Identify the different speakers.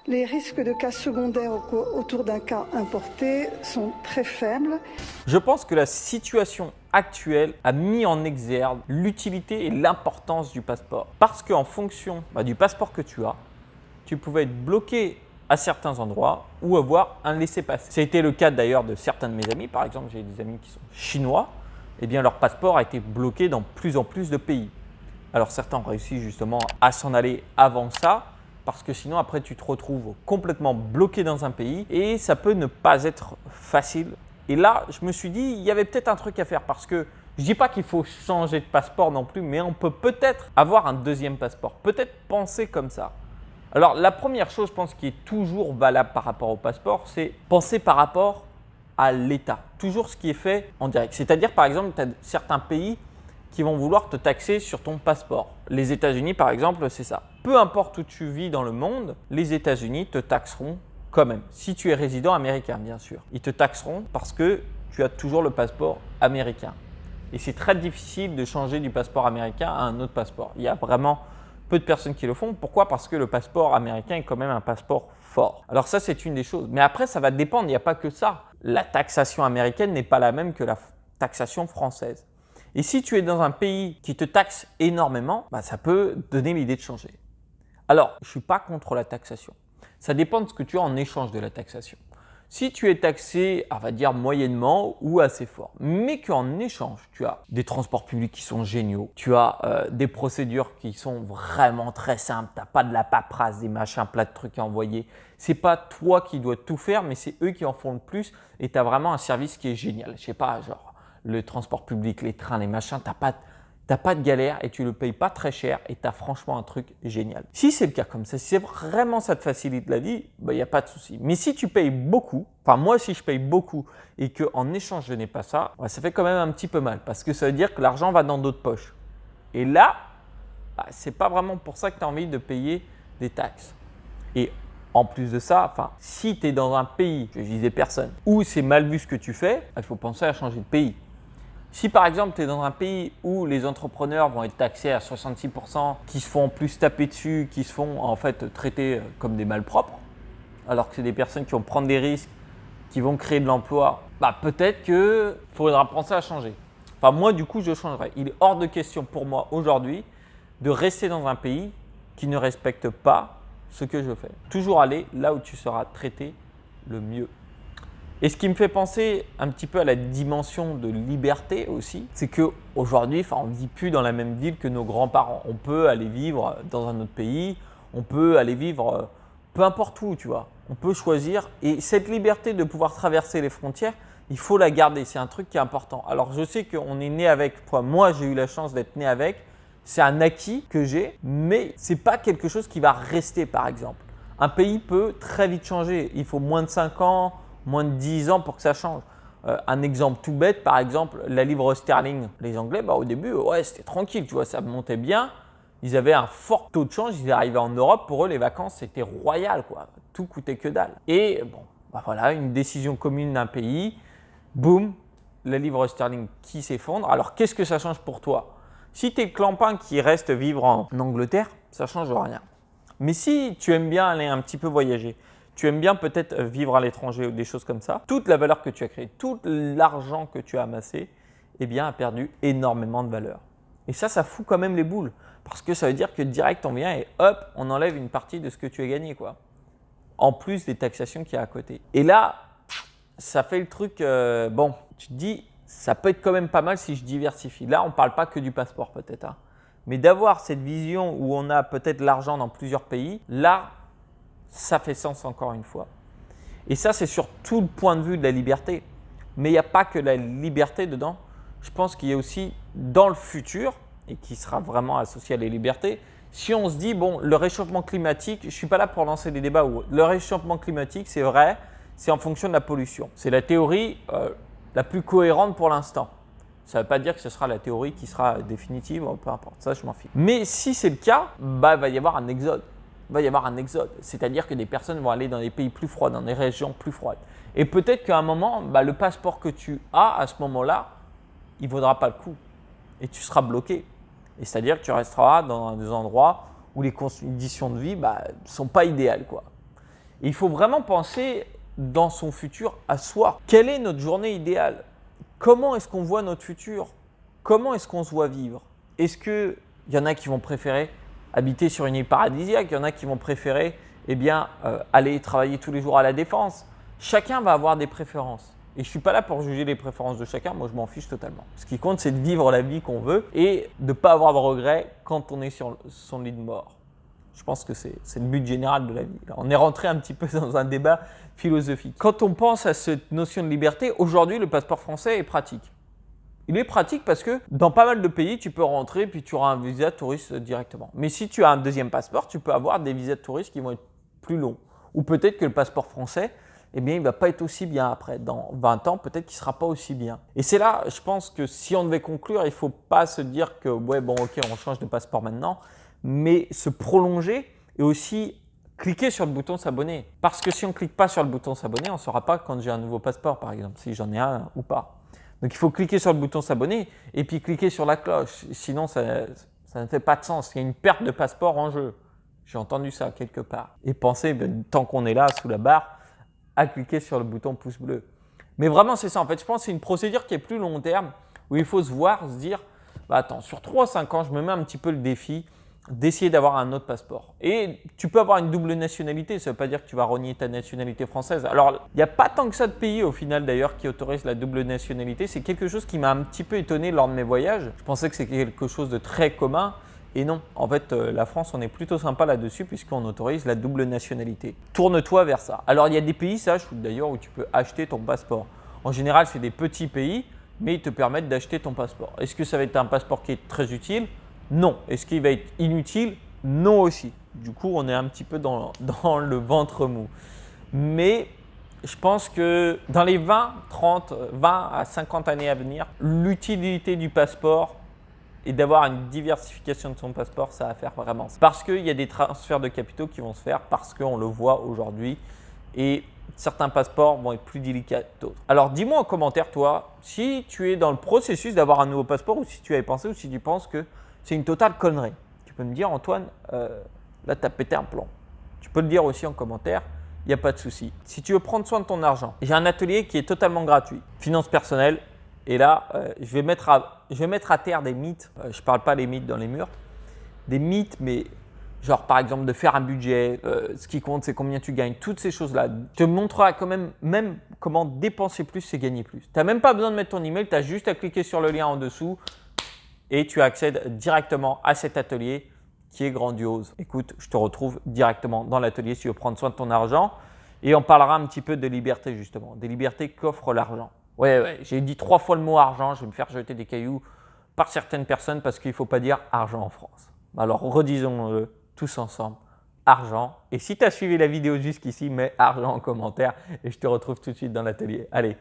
Speaker 1: Les risques de cas secondaires autour d'un cas importé sont très faibles.
Speaker 2: Je pense que la situation actuelle a mis en exergue l'utilité et l'importance du passeport. Parce qu'en fonction du passeport que tu as, tu pouvais être bloqué à certains endroits ou avoir un laissez-passer. Ça a été le cas d'ailleurs de certains de mes amis. Par exemple, j'ai des amis qui sont chinois. Eh bien, leur passeport a été bloqué dans plus en plus de pays. Alors, certains ont réussi justement à s'en aller avant ça parce que sinon, après, tu te retrouves complètement bloqué dans un pays et ça peut ne pas être facile. Et là, je me suis dit, il y avait peut-être un truc à faire parce que je ne dis pas qu'il faut changer de passeport non plus, mais on peut peut-être avoir un deuxième passeport, peut-être penser comme ça. Alors, la première chose, je pense, qui est toujours valable par rapport au passeport, c'est penser par rapport à l'État. Toujours ce qui est fait en direct. C'est-à-dire, par exemple, tu as certains pays qui vont vouloir te taxer sur ton passeport. Les États-Unis, par exemple, c'est ça. Peu importe où tu vis dans le monde, les États-Unis te taxeront quand même. Si tu es résident américain, bien sûr. Ils te taxeront parce que tu as toujours le passeport américain. Et c'est très difficile de changer du passeport américain à un autre passeport. Il y a vraiment peu de personnes qui le font. Pourquoi? Parce que le passeport américain est quand même un passeport fort. Alors ça, c'est une des choses. Mais après, ça va dépendre. Il n'y a pas que ça. La taxation américaine n'est pas la même que la taxation française. Et si tu es dans un pays qui te taxe énormément, ça peut donner l'idée de changer. Alors, je ne suis pas contre la taxation. Ça dépend de ce que tu as en échange de la taxation. Si tu es taxé, on va dire moyennement ou assez fort, mais qu'en échange, tu as des transports publics qui sont géniaux, tu as des procédures qui sont vraiment très simples, tu n'as pas de la paperasse, des machins, plein de trucs à envoyer. Ce n'est pas toi qui dois tout faire, mais c'est eux qui en font le plus et tu as vraiment un service qui est génial. Je ne sais pas, genre le transport public, les trains, les machins, tu n'as pas de galère et tu ne le payes pas très cher et tu as franchement un truc génial. Si c'est le cas comme ça, si c'est vraiment ça te facilite la vie, il n'y a pas de souci. Mais si tu payes beaucoup, enfin moi si je paye beaucoup et qu'en échange je n'ai pas ça, ça fait quand même un petit peu mal parce que ça veut dire que l'argent va dans d'autres poches. Et là, ce n'est pas vraiment pour ça que tu as envie de payer des taxes. Et en plus de ça, si tu es dans un pays, je disais personne, où c'est mal vu ce que tu fais, il faut penser à changer de pays. Si par exemple, tu es dans un pays où les entrepreneurs vont être taxés à 66%, qui se font en plus taper dessus, qui se font en fait traiter comme des malpropres, alors que c'est des personnes qui vont prendre des risques, qui vont créer de l'emploi, peut-être qu'il faudra penser à changer. Enfin, moi, du coup, je changerai. Il est hors de question pour moi aujourd'hui de rester dans un pays qui ne respecte pas ce que je fais. Toujours aller là où tu seras traité le mieux. Et ce qui me fait penser un petit peu à la dimension de liberté aussi, c'est qu'aujourd'hui, on ne vit plus dans la même ville que nos grands-parents. On peut aller vivre dans un autre pays, on peut aller vivre peu importe où, tu vois. On peut choisir et cette liberté de pouvoir traverser les frontières, il faut la garder. C'est un truc qui est important. Alors, je sais qu'on est né avec, moi j'ai eu la chance d'être né avec, c'est un acquis que j'ai, mais ce n'est pas quelque chose qui va rester par exemple. Un pays peut très vite changer. Il faut moins de 5 ans, moins de 10 ans pour que ça change. Un exemple tout bête, par exemple, la livre sterling. Les Anglais, au début, c'était tranquille, tu vois, ça montait bien. Ils avaient un fort taux de change. Ils arrivaient en Europe, pour eux, les vacances, c'était royal, quoi. Tout coûtait que dalle. Et voilà, une décision commune d'un pays, boum, la livre sterling qui s'effondre. Alors, qu'est-ce que ça change pour toi? Si tu es le clampin qui reste vivre en Angleterre, ça ne change rien. Mais si tu aimes bien aller un petit peu voyager, tu aimes bien peut-être vivre à l'étranger ou des choses comme ça, toute la valeur que tu as créée, tout l'argent que tu as amassé, a perdu énormément de valeur. Et ça fout quand même les boules. Parce que ça veut dire que direct, on vient et hop, on enlève une partie de ce que tu as gagné, quoi. En plus des taxations qu'il y a à côté. Et là, ça fait le truc, tu te dis, ça peut être quand même pas mal si je diversifie. Là, on ne parle pas que du passeport peut-être. Mais d'avoir cette vision où on a peut-être l'argent dans plusieurs pays, là, ça fait sens encore une fois. Et ça, c'est sur tout le point de vue de la liberté. Mais il n'y a pas que la liberté dedans. Je pense qu'il y a aussi dans le futur, et qui sera vraiment associé à la liberté, si on se dit, le réchauffement climatique, je ne suis pas là pour lancer des débats, où le réchauffement climatique, c'est vrai, c'est en fonction de la pollution. C'est la théorie la plus cohérente pour l'instant. Ça ne veut pas dire que ce sera la théorie qui sera définitive, peu importe, ça je m'en fiche. Mais si c'est le cas, il va y avoir un exode. C'est-à-dire que des personnes vont aller dans des pays plus froids, dans des régions plus froides. Et peut-être qu'à un moment, le passeport que tu as à ce moment-là, il ne vaudra pas le coup. Et tu seras bloqué. Et c'est-à-dire que tu resteras dans des endroits où les conditions de vie ne sont pas idéales, quoi. Et il faut vraiment penser dans son futur à soi. Quelle est notre journée idéale? Comment est-ce qu'on voit notre futur? Comment est-ce qu'on se voit vivre? Est-ce qu'il y en a qui vont préférer habiter sur une île paradisiaque? Il y en a qui vont préférer aller travailler tous les jours à la Défense. Chacun va avoir des préférences. Et je ne suis pas là pour juger les préférences de chacun, moi je m'en fiche totalement. Ce qui compte, c'est de vivre la vie qu'on veut et de ne pas avoir de regrets quand on est sur son lit de mort. Je pense que c'est le but général de la vie. Là, on est rentré un petit peu dans un débat philosophique. Quand on pense à cette notion de liberté, aujourd'hui, le passeport français est pratique. Il est pratique parce que dans pas mal de pays, tu peux rentrer puis tu auras un visa touriste directement. Mais si tu as un deuxième passeport, tu peux avoir des visas de touristes qui vont être plus longs. Ou peut-être que le passeport français, eh bien, il ne va pas être aussi bien après. Dans 20 ans, peut-être qu'il ne sera pas aussi bien. Et c'est là, je pense que si on devait conclure, il ne faut pas se dire que, ouais, bon, ok, on change de passeport maintenant, mais se prolonger et aussi cliquer sur le bouton s'abonner. Parce que si on ne clique pas sur le bouton s'abonner, on ne saura pas quand j'ai un nouveau passeport, par exemple, si j'en ai un ou pas. Donc, il faut cliquer sur le bouton s'abonner et puis cliquer sur la cloche. Sinon, ça ne fait pas de sens. Il y a une perte de passeport en jeu. J'ai entendu ça quelque part. Et pensez, tant qu'on est là, sous la barre, à cliquer sur le bouton pouce bleu. Mais vraiment, c'est ça. En fait, je pense que c'est une procédure qui est plus long terme, où il faut se voir, se dire, bah, attends, sur 3 à 5 ans, je me mets un petit peu le défi d'essayer d'avoir un autre passeport. Et tu peux avoir une double nationalité, ça ne veut pas dire que tu vas renier ta nationalité française. Alors, il n'y a pas tant que ça de pays au final d'ailleurs qui autorisent la double nationalité. C'est quelque chose qui m'a un petit peu étonné lors de mes voyages. Je pensais que c'était quelque chose de très commun. Et non, en fait, la France, on est plutôt sympa là-dessus puisqu'on autorise la double nationalité. Tourne-toi vers ça. Alors, il y a des pays, sache d'ailleurs, où tu peux acheter ton passeport. En général, c'est des petits pays, mais ils te permettent d'acheter ton passeport. Est-ce que ça va être un passeport qui est très utile? Non. Est-ce qu'il va être inutile? Non aussi. Du coup, on est un petit peu dans le ventre mou. Mais je pense que dans les 20 à 50 années à venir, l'utilité du passeport et d'avoir une diversification de son passeport, ça va faire vraiment ça. Parce qu'il y a des transferts de capitaux qui vont se faire, parce qu'on le voit aujourd'hui. Et certains passeports vont être plus délicats que d'autres. Alors, dis-moi en commentaire, toi, si tu es dans le processus d'avoir un nouveau passeport ou si tu avais pensé ou si tu penses que c'est une totale connerie. Tu peux me dire, Antoine, là, tu as pété un plomb. Tu peux le dire aussi en commentaire, il n'y a pas de souci. Si tu veux prendre soin de ton argent, j'ai un atelier qui est totalement gratuit. Finances personnelles. Et là, je vais mettre à terre des mythes. Je ne parle pas des mythes dans les murs. Des mythes, mais genre par exemple de faire un budget. Ce qui compte, c'est combien tu gagnes. Toutes ces choses-là. Je te montrerai quand même comment dépenser plus, c'est gagner plus. Tu n'as même pas besoin de mettre ton email. Tu as juste à cliquer sur le lien en dessous et tu accèdes directement à cet atelier qui est grandiose. Écoute, je te retrouve directement dans l'atelier si tu veux prendre soin de ton argent. Et on parlera un petit peu de liberté justement. Des libertés qu'offre l'argent. Ouais, j'ai dit 3 fois le mot argent, je vais me faire jeter des cailloux par certaines personnes parce qu'il ne faut pas dire argent en France. Alors redisons-le tous ensemble, argent. Et si tu as suivi la vidéo jusqu'ici, mets argent en commentaire et je te retrouve tout de suite dans l'atelier. Allez,